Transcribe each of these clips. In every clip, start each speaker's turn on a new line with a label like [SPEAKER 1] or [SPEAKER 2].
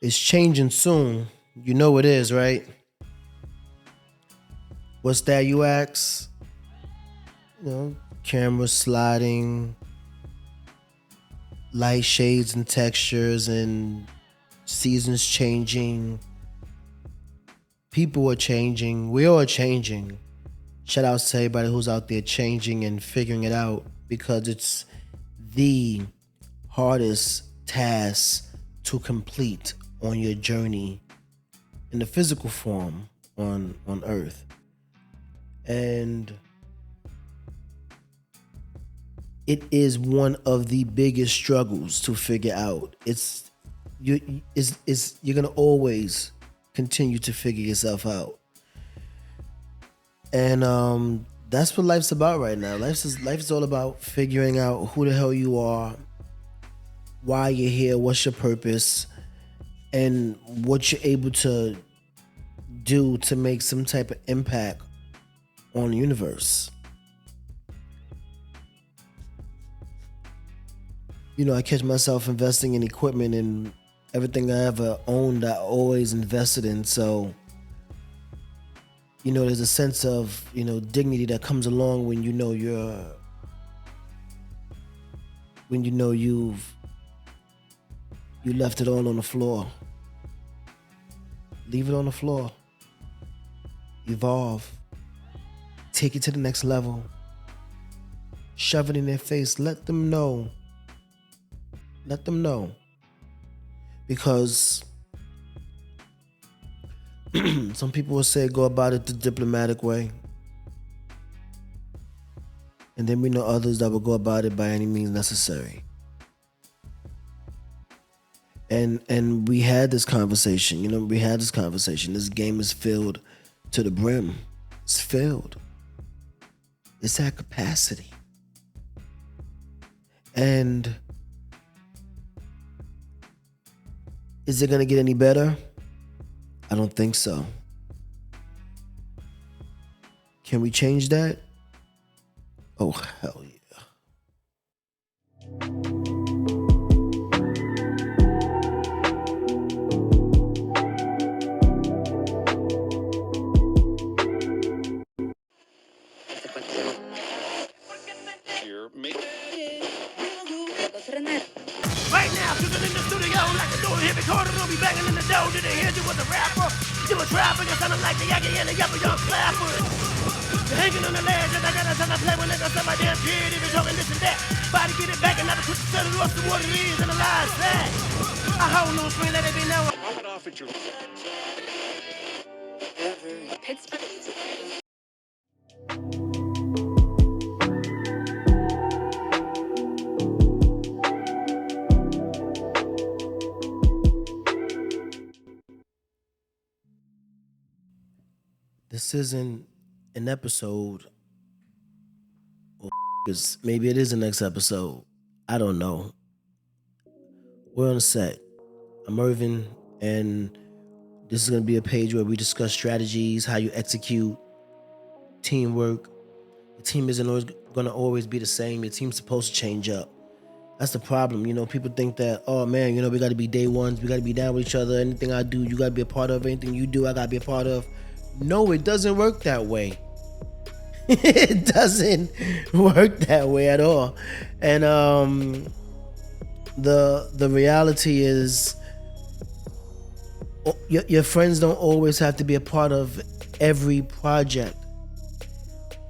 [SPEAKER 1] It's changing soon. You know it is, right? What's that, you ask? Camera sliding, light shades and textures, and seasons changing. People are changing. We all are changing. Shout out to everybody who's out there changing and figuring it out, because it's the hardest task to complete on your journey in the physical form on Earth. And it is one of the biggest struggles to figure out. You're gonna always continue to figure yourself out. And that's what life's about right now. Life is all about figuring out who the hell you are, why you're here, what's your purpose, and what you're able to do to make some type of impact on the universe. I catch myself investing in equipment, and everything I ever owned, I always invested in. So, there's a sense of, dignity that comes along when you left it all on the floor. Leave it on the floor. Evolve. Take it to the next level. Shove it in their face. Let them know. Because some people will say go about it the diplomatic way. And then we know others that will go about it by any means necessary. And we had this conversation. This game is filled to the brim. It's filled. It's at capacity. And is it going to get any better? I don't think so. Can we change that? Oh, hell yeah.
[SPEAKER 2] Right now, sitting in the studio like the door here recorded, don't be banging in the door. Did they hear you was a rapper? You a trapper, you sounding like the Yankee and the Yapper Young Clapper. You're hanging on the ledge, and I gotta tell I play when niggas on my damn kid, even talking this and that. Body get it back and never put the center off to what it is and the lies that. I hold no screen, let it be known. I'm it off at your Pittsburgh.
[SPEAKER 1] This isn't an episode, or maybe it is the next episode. I don't know. We're on the set. I'm Irven, and this is going to be a page where we discuss strategies, how you execute, teamwork. The team isn't always going to always be the same. Your team's supposed to change up. That's the problem. People think that, oh man, we got to be day ones. We got to be down with each other. Anything I do, you got to be a part of. Anything you do, I got to be a part of. No, it doesn't work that way. It doesn't work that way at all. And the reality is, your friends don't always have to be a part of every project.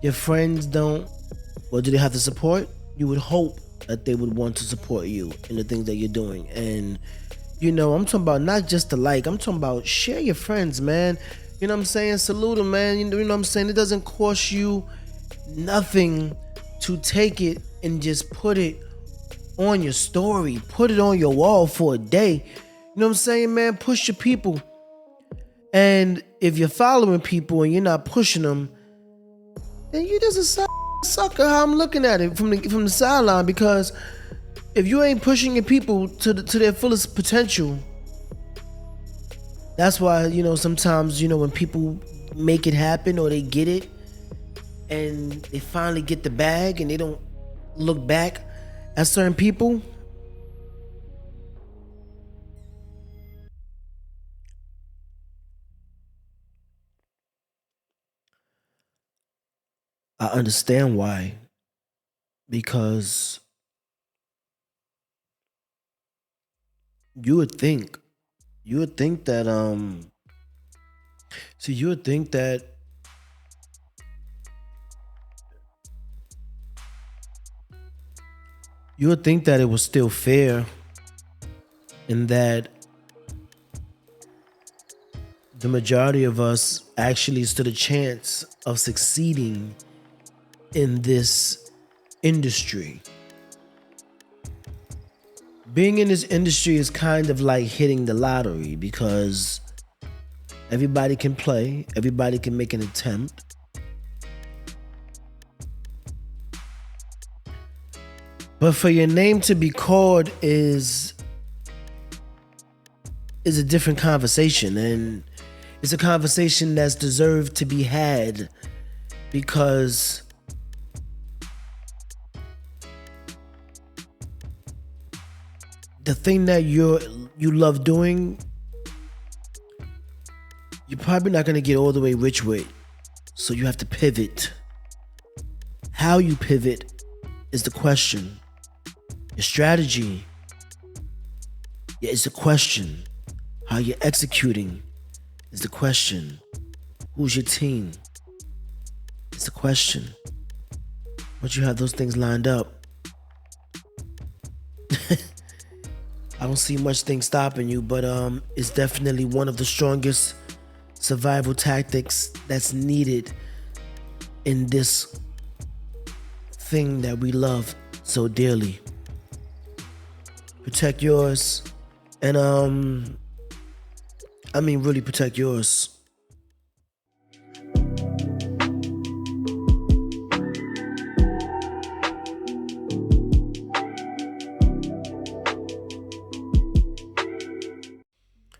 [SPEAKER 1] Your friends don't. Well, do they have to support? You would hope that they would want to support you in the things that you're doing. And I'm talking about not just the like. I'm talking about share your friends, man. You know what I'm saying? Salute them, man. You know what I'm saying? It doesn't cost you nothing to take it and just put it on your story. Put it on your wall for a day. You know what I'm saying, man? Push your people. And if you're following people and you're not pushing them, then you just a sucker how I'm looking at it from the sideline. Because if you ain't pushing your people to their fullest potential, that's why, sometimes, when people make it happen or they get it and they finally get the bag and they don't look back at certain people, I understand why. Because you would think, you would think that, see, you would think that, you would think that it was still fair and that the majority of us actually stood a chance of succeeding in this industry. Being in this industry is kind of like hitting the lottery because everybody can play, everybody can make an attempt. But for your name to be called is a different conversation, and it's a conversation that's deserved to be had because the thing that you love doing, you're probably not gonna get all the way rich with. So you have to pivot. How you pivot is the question. Your strategy, yeah, is the question. How you're executing is the question. Who's your team? It's the question. Once you have those things lined up, I don't see much thing stopping you, but it's definitely one of the strongest survival tactics that's needed in this thing that we love so dearly. Protect yours, and I mean really protect yours.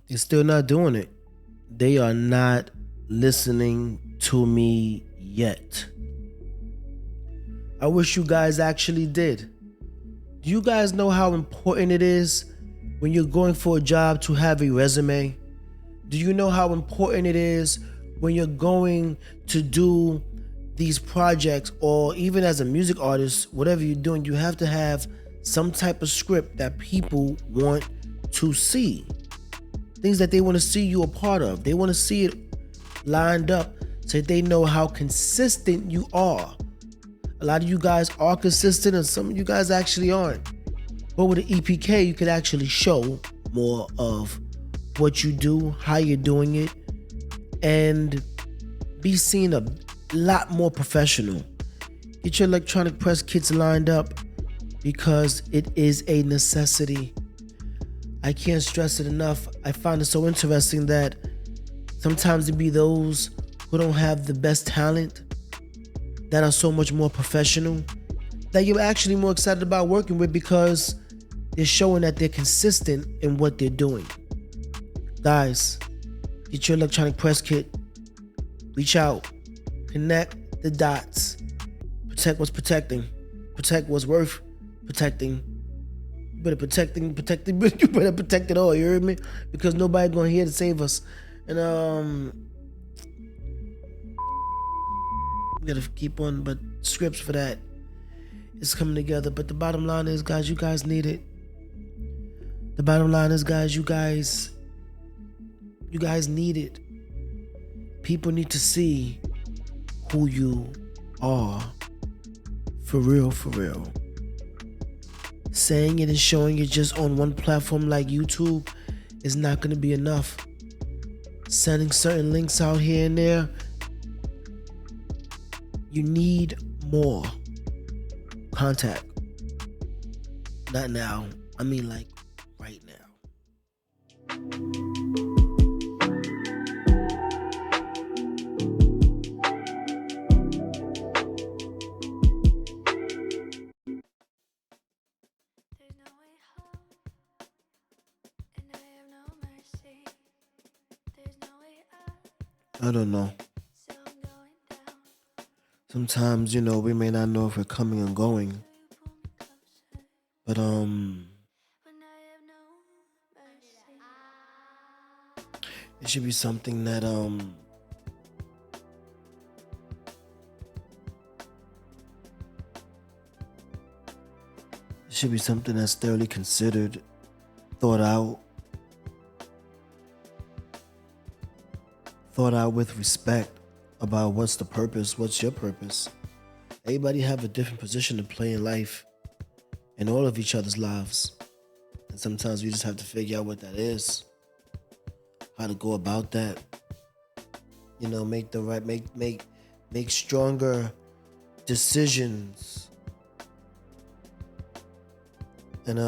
[SPEAKER 1] They're still not doing it. They are not listening to me yet. I wish you guys actually did. Do you guys know how important it is when you're going for a job to have a resume? Do you know how important it is when you're going to do these projects, or even as a music artist, whatever you're doing, you have to have some type of script that people want to see. Things that they want to see you a part of. They want to see it lined up so that they know how consistent you are. A lot of you guys are consistent and some of you guys actually aren't. But with an EPK, you could actually show more of what you do, how you're doing it, and be seen a lot more professional. Get your electronic press kits lined up because it is a necessity. I can't stress it enough. I find it so interesting that sometimes it be those who don't have the best talent that are so much more professional that you're actually more excited about working with because they're showing that they're consistent in what they're doing. Guys, get your electronic press kit. Reach out. Connect the dots. Protect what's protecting. Protect what's worth protecting. You better protecting, you better protect it all, you heard me? Because nobody gonna here to save us. And we gotta keep on, but scripts for that is coming together. But the bottom line is, guys, you guys need it. The bottom line is, guys, you guys need it. People need to see who you are. For real, for real. Saying it and showing it just on one platform like YouTube is not going to be enough. Sending certain links out here and there, you need more contact. Not now. I mean, like, right now. I don't know. Sometimes, we may not know if we're coming and going, but it should be something that it should be something that's thoroughly considered, thought out with respect about what's the purpose, what's your purpose. Everybody have a different position to play in life, in all of each other's lives. And sometimes we just have to figure out what that is, how to go about that. Make the right, make stronger decisions. And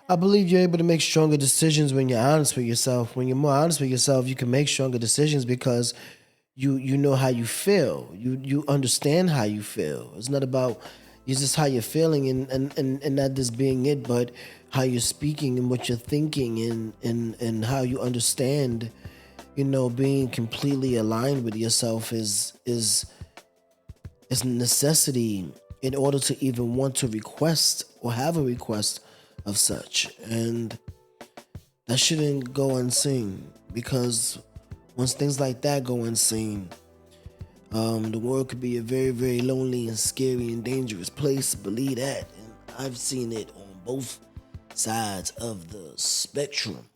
[SPEAKER 1] I believe you're able to make stronger decisions when you're honest with yourself. When you're more honest with yourself, you can make stronger decisions because you know how you feel. You understand how you feel. It's not about it's just how you're feeling and not just being it, but how you're speaking and what you're thinking and how you understand. Being completely aligned with yourself is a necessity in order to even want to request or have a request of such. And that shouldn't go unseen, because once things like that go unseen, the world could be a very, very lonely and scary and dangerous place. Believe that. And I've seen it on both sides of the spectrum.